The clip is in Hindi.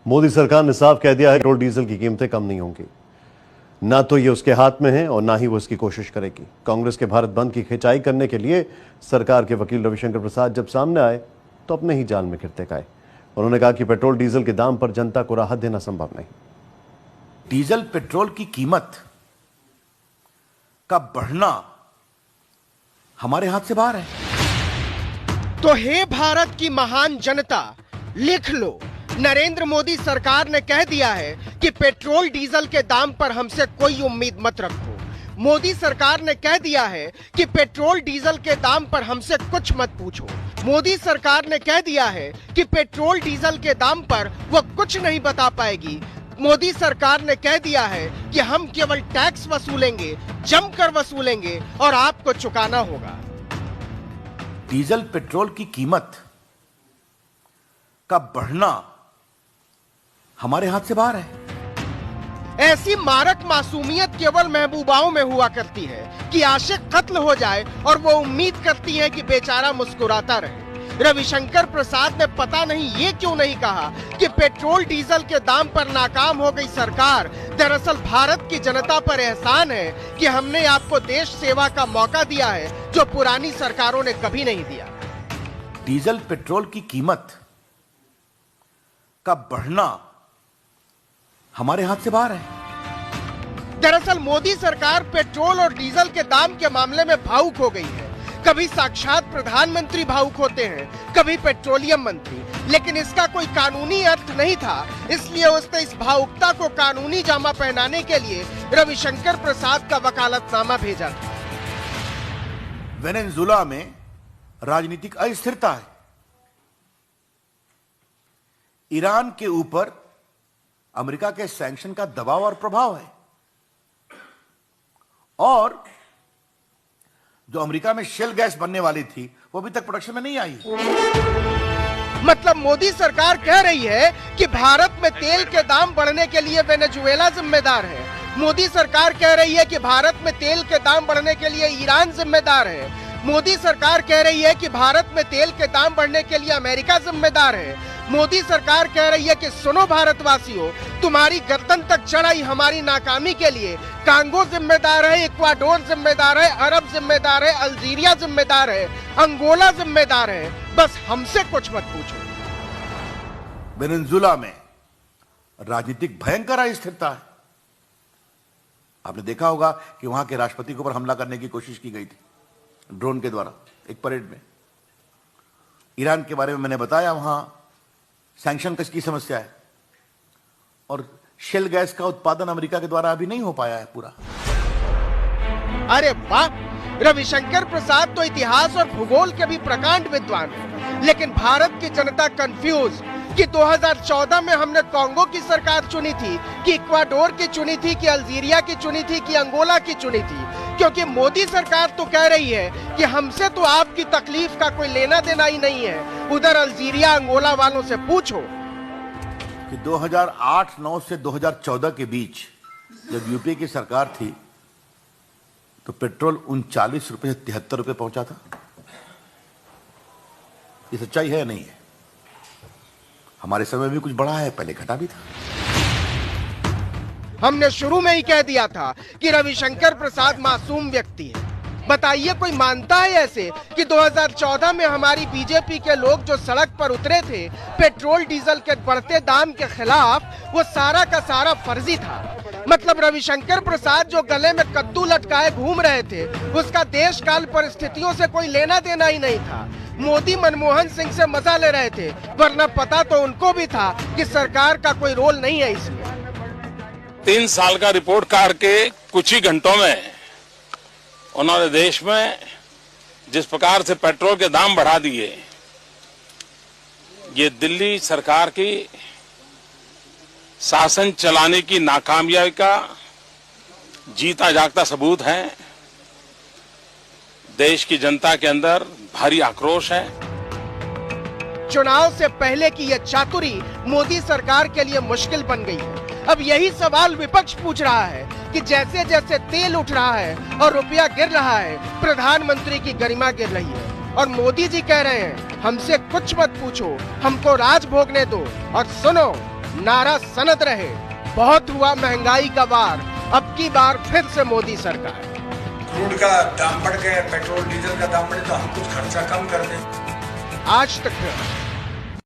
मोदी सरकार ने साफ कह दिया है पेट्रोल डीजल की कीमतें कम नहीं होंगी। ना तो ये उसके हाथ में है और ना ही वो इसकी कोशिश करेगी। कांग्रेस के भारत बंद की खिंचाई करने के लिए सरकार के वकील रविशंकर प्रसाद जब सामने आए तो अपने ही जाल में गिरते गए। उन्होंने कहा कि पेट्रोल डीजल के दाम पर जनता को राहत देना संभव नहीं। डीजल पेट्रोल की कीमत का बढ़ना हमारे हाथ से बाहर है। तो हे भारत की महान जनता, लिख लो, नरेंद्र मोदी सरकार ने कह दिया है कि पेट्रोल डीजल के दाम पर हमसे कोई उम्मीद मत रखो। मोदी सरकार ने कह दिया है कि पेट्रोल डीजल के दाम पर हमसे कुछ मत पूछो। मोदी सरकार ने कह दिया है कि पेट्रोल डीजल के दाम पर वो कुछ नहीं बता पाएगी। मोदी सरकार ने कह दिया है कि हम केवल टैक्स वसूलेंगे, जमकर वसूलेंगे और आपको चुकाना होगा। डीजल पेट्रोल की कीमत का बढ़ना हमारे हाथ से बाहर है। ऐसी मारक मासूमियत केवल महबूबाओं में हुआ करती है कि आशिक कत्ल हो जाए और वो उम्मीद करती है कि बेचारा मुस्कुराता रहे। रविशंकर प्रसाद ने पता नहीं ये क्यों नहीं कहा कि पेट्रोल डीजल के दाम पर नाकाम हो गई सरकार दरअसल भारत की जनता पर एहसान है कि हमने आपको देश सेवा का मौका दिया है जो पुरानी सरकारों ने कभी नहीं दिया। डीजल पेट्रोल की कीमत का बढ़ना हमारे हाथ से बाहर है। दरअसल मोदी सरकार पेट्रोल और डीजल के दाम के मामले में भावुक हो गई है। कभी साक्षात प्रधानमंत्री भावुक होते हैं, कभी पेट्रोलियम मंत्री, लेकिन इसका कोई कानूनी अर्थ नहीं था। इसलिए उसने इस भावुकता को कानूनी जामा पहनाने के लिए रविशंकर प्रसाद का वकालतनामा भेजा था। वेनेजुएला में राजनीतिक अस्थिरता है। ईरान के ऊपर अमेरिका के सैंक्शन का दबाव और प्रभाव है और जो अमेरिका में शेल गैस बनने वाली थी वो अभी तक प्रोडक्शन में नहीं आई। मतलब मोदी सरकार कह रही है कि भारत में तेल के दाम बढ़ने के लिए वेनेजुएला जिम्मेदार है। मोदी सरकार कह रही है कि भारत में तेल के दाम बढ़ने के लिए ईरान जिम्मेदार है। मोदी सरकार कह रही है कि भारत में तेल के दाम बढ़ने के लिए अमेरिका जिम्मेदार है। मोदी सरकार कह रही है कि सुनो भारतवासियों, तुम्हारी गर्दन तक चढ़ाई हमारी नाकामी के लिए कांगो जिम्मेदार है, इक्वाडोर जिम्मेदार है, अरब जिम्मेदार है, अल्जीरिया जिम्मेदार है, अंगोला जिम्मेदार है। बस हमसे कुछ मत पूछो। वेनेजुएला में राजनीतिक भयंकर अस्थिरता है। आपने देखा होगा कि वहां के राष्ट्रपति के ऊपर हमला करने की कोशिश की गई थी ड्रोन के द्वारा एक परेड में। ईरान के बारे में मैंने बताया, वहां सैंक्शन की समस्या है और शेल गैस का उत्पादन अमेरिका के द्वारा अभी नहीं हो पाया है पूरा। अरे वाह, रविशंकर प्रसाद तो इतिहास और भूगोल के भी प्रकांड विद्वान हैं। लेकिन भारत की जनता कंफ्यूज कि 2014 में हमने कांगो की सरकार चुनी थी कि इक्वाडोर की चुनी थी कि अल्जीरिया की चुनी थी कि अंगोला की चुनी थी, क्योंकि मोदी सरकार तो कह रही है कि हमसे तो आपकी तकलीफ का कोई लेना देना ही नहीं है। उधर अल्जीरिया अंगोला वालों से पूछो कि 2008-9 से 2014 के बीच जब यूपीए की सरकार थी तो पेट्रोल 39 रुपए से 73 रुपए पहुंचा था। ये सच्चाई है या नहीं है? हमारे समय भी कुछ बढ़ा है, पहले घटा भी था। हमने शुरू में ही कह दिया था कि रविशंकर प्रसाद मासूम व्यक्ति है। बताइए कोई मानता है ऐसे कि 2014 में हमारी बीजेपी के लोग जो सड़क पर उतरे थे पेट्रोल डीजल के बढ़ते दाम के खिलाफ, वो सारा का सारा फर्जी था। मतलब रविशंकर प्रसाद जो गले में कद्दू लटकाए घूम रहे थे उसका देश काल परिस्थितियों से कोई लेना देना ही नहीं था। मोदी मनमोहन सिंह से मजा ले रहे थे, वरना पता तो उनको भी था कि सरकार का कोई रोल नहीं है इसमें। 3 साल का रिपोर्ट कार्ड के कुछ ही घंटों में उन्होंने देश में जिस प्रकार से पेट्रोल के दाम बढ़ा दिए, ये दिल्ली सरकार की शासन चलाने की नाकामयाबी का जीता जागता सबूत है। देश की जनता के अंदर भारी आक्रोश है। चुनाव से पहले की यह चातुरी मोदी सरकार के लिए मुश्किल बन गई है। अब यही सवाल विपक्ष पूछ रहा है कि जैसे जैसे तेल उठ रहा है और रुपया गिर रहा है, प्रधानमंत्री की गरिमा गिर रही है। और मोदी जी कह रहे हैं हमसे कुछ मत पूछो, हमको राज भोगने दो। और सुनो, नारा सनद रहे, बहुत हुआ महंगाई का वार, अब की बार फिर से मोदी सरकार। क्रूड का दाम बढ़ गए, पेट्रोल डीजल का दाम बढ़े तो हम कुछ खर्चा कम कर दें। आज तक